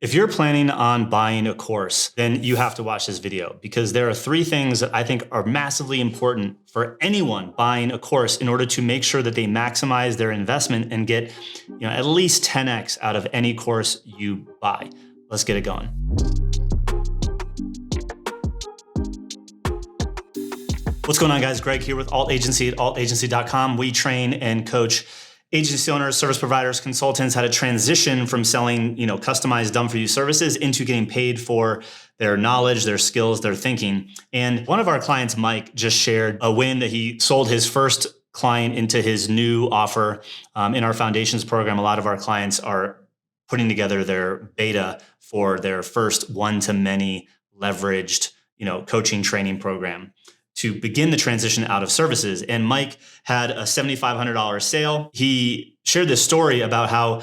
If you're planning on buying a course, then you have to watch this video because there are three things that I think are massively important for anyone buying a course in order to make sure that they maximize their investment and get, at least 10x out of any course you buy. Let's get it going. What's going on, guys? Greg here with Alt Agency at altagency.com. We train and coach agency owners, service providers, consultants how to transition from selling, customized done-for-you services into getting paid for their knowledge, their skills, their thinking. And one of our clients, Mike, just shared a win that he sold his first client into his new offer. In our foundations program, a lot of our clients are putting together their beta for their first one-to-many leveraged, coaching training program to begin the transition out of services. And Mike had a $7,500 sale. He shared this story about how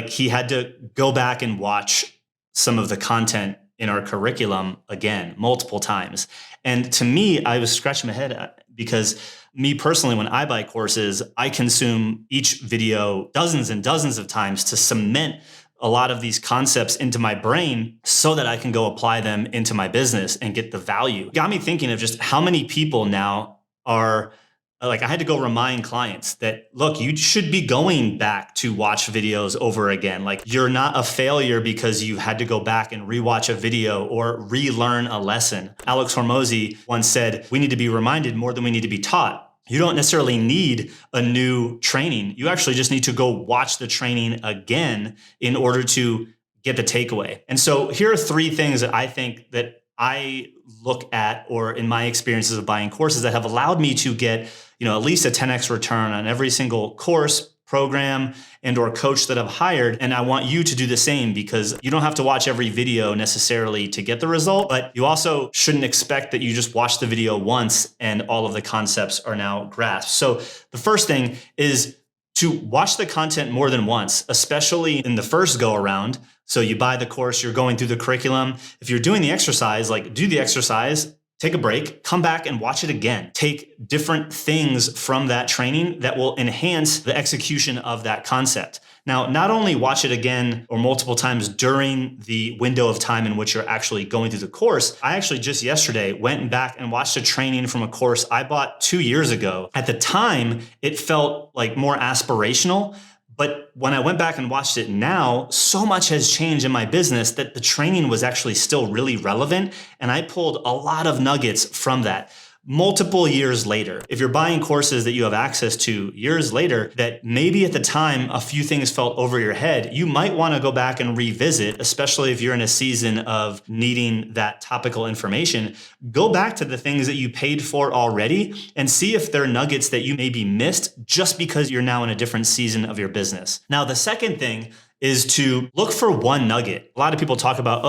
he had to go back and watch some of the content in our curriculum again, multiple times. And to me, I was scratching my head because me personally, when I buy courses, I consume each video dozens and dozens of times to cement a lot of these concepts into my brain so that I can go apply them into my business and get the value. Got me thinking of just how many people now are I had to go remind clients that, look, you should be going back to watch videos over again. You're not a failure because you had to go back and rewatch a video or relearn a lesson. Alex Hormozy once said, we need to be reminded more than we need to be taught. You don't necessarily need a new training. You actually just need to go watch the training again in order to get the takeaway. And so here are three things that I think that I look at, or in my experiences of buying courses, that have allowed me to get, at least a 10x return on every single course, program, and or coach that I've hired. And I want you to do the same, because you don't have to watch every video necessarily to get the result, but you also shouldn't expect that you just watch the video once and all of the concepts are now grasped. So the first thing is to watch the content more than once, especially in the first go around. So you buy the course, you're going through the curriculum. If you're doing the exercise, do the exercise, take a break, come back and watch it again. Take different things from that training that will enhance the execution of that concept. Now, not only watch it again or multiple times during the window of time in which you're actually going through the course. I actually just yesterday went back and watched a training from a course I bought 2 years ago. At the time, it felt more aspirational. But when I went back and watched it now, so much has changed in my business that the training was actually still really relevant. And I pulled a lot of nuggets from that multiple years later. If you're buying courses that you have access to years later, that maybe at the time a few things felt over your head, you might want to go back and revisit, especially if you're in a season of needing that topical information. Go back to the things that you paid for already and see if there are nuggets that you maybe missed just because you're now in a different season of your business. Now, the second thing is to look for one nugget. A lot of people talk about,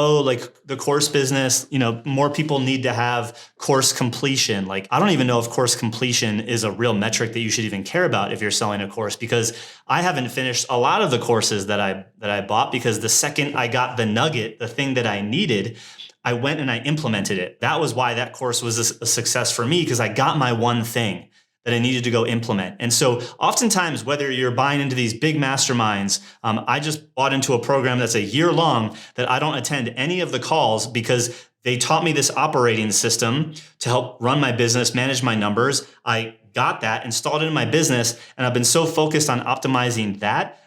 the course business, more people need to have course completion. I don't even know if course completion is a real metric that you should even care about if you're selling a course, because I haven't finished a lot of the courses that I bought, because the second I got the nugget, the thing that I needed, I went and I implemented it. That was why that course was a success for me, because I got my one thing that I needed to go implement. And so oftentimes, whether you're buying into these big masterminds, I just bought into a program that's a year long that I don't attend any of the calls because they taught me this operating system to help run my business, manage my numbers. I got that, installed it in my business, and I've been so focused on optimizing that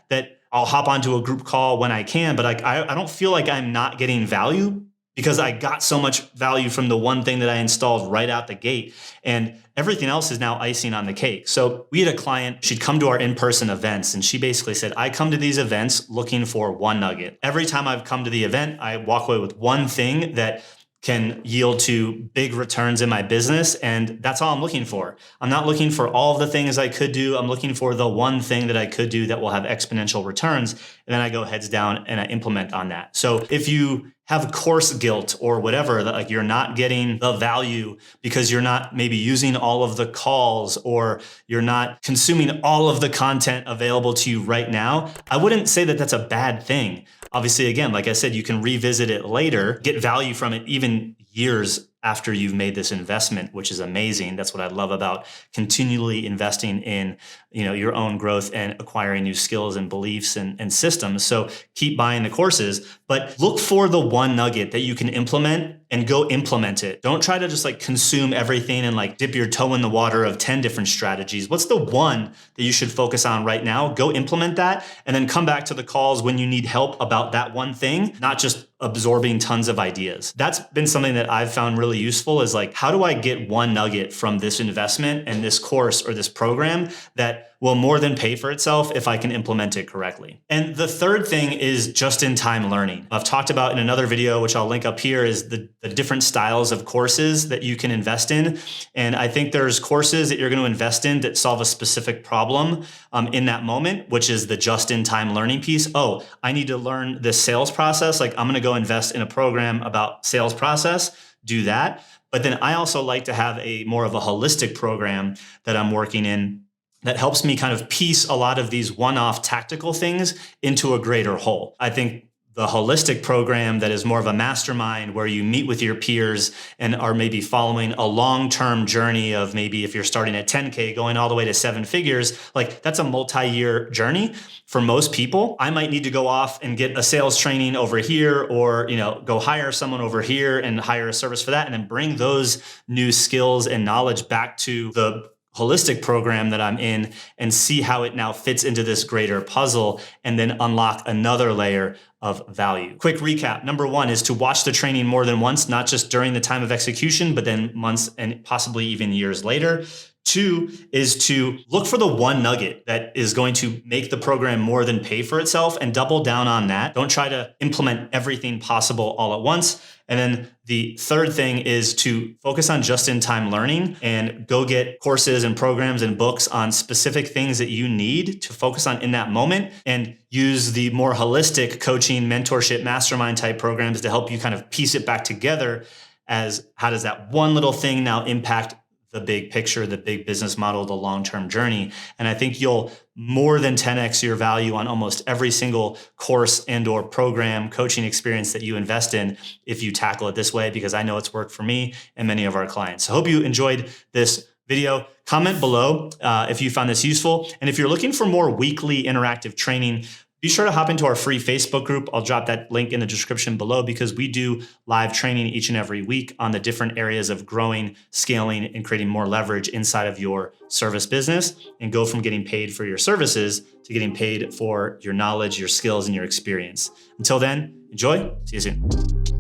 I'll hop onto a group call when I can, but I don't feel like I'm not getting value, because I got so much value from the one thing that I installed right out the gate. And everything else is now icing on the cake. So we had a client, she'd come to our in-person events, and she basically said, I come to these events looking for one nugget. Every time I've come to the event, I walk away with one thing that can yield to big returns in my business. And that's all I'm looking for. I'm not looking for all of the things I could do. I'm looking for the one thing that I could do that will have exponential returns. And then I go heads down and I implement on that. So if you have course guilt or whatever, that you're not getting the value because you're not maybe using all of the calls, or you're not consuming all of the content available to you right now, I wouldn't say that that's a bad thing. Obviously, again, like I said, you can revisit it later, get value from it even years after you've made this investment, which is amazing. That's what I love about continually investing in, your own growth and acquiring new skills and beliefs and systems. So keep buying the courses, but look for the one nugget that you can implement and go implement it. Don't try to just consume everything and dip your toe in the water of 10 different strategies. What's the one that you should focus on right now? Go implement that and then come back to the calls when you need help about that one thing, not just absorbing tons of ideas. That's been something that I've found really useful is how do I get one nugget from this investment and this course or this program that will more than pay for itself if I can implement it correctly. And the third thing is just-in-time learning. I've talked about in another video, which I'll link up here, is the different styles of courses that you can invest in. And I think there's courses that you're going to invest in that solve a specific problem in that moment, which is the just-in-time learning piece. Oh, I need to learn this sales process. I'm going to go invest in a program about sales process, do that. But then I also like to have a more of a holistic program that I'm working in that helps me kind of piece a lot of these one-off tactical things into a greater whole. I think the holistic program that is more of a mastermind where you meet with your peers and are maybe following a long-term journey of maybe if you're starting at 10K going all the way to 7 figures, that's a multi-year journey. For most people, I might need to go off and get a sales training over here or, go hire someone over here and hire a service for that and then bring those new skills and knowledge back to the holistic program that I'm in and see how it now fits into this greater puzzle and then unlock another layer of value. Quick recap. Number one is to watch the training more than once, not just during the time of execution, but then months and possibly even years later. 2 is to look for the one nugget that is going to make the program more than pay for itself and double down on that. Don't try to implement everything possible all at once. And then the third thing is to focus on just-in-time learning and go get courses and programs and books on specific things that you need to focus on in that moment and use the more holistic coaching, mentorship, mastermind type programs to help you kind of piece it back together as how does that one little thing now impact the big picture, the big business model, the long-term journey. And I think you'll more than 10x your value on almost every single course and or program coaching experience that you invest in if you tackle it this way, because I know it's worked for me and many of our clients. So I hope you enjoyed this video. Comment below if you found this useful. And if you're looking for more weekly interactive training, be sure to hop into our free Facebook group. I'll drop that link in the description below because we do live training each and every week on the different areas of growing, scaling, and creating more leverage inside of your service business and go from getting paid for your services to getting paid for your knowledge, your skills, and your experience. Until then, enjoy. See you soon.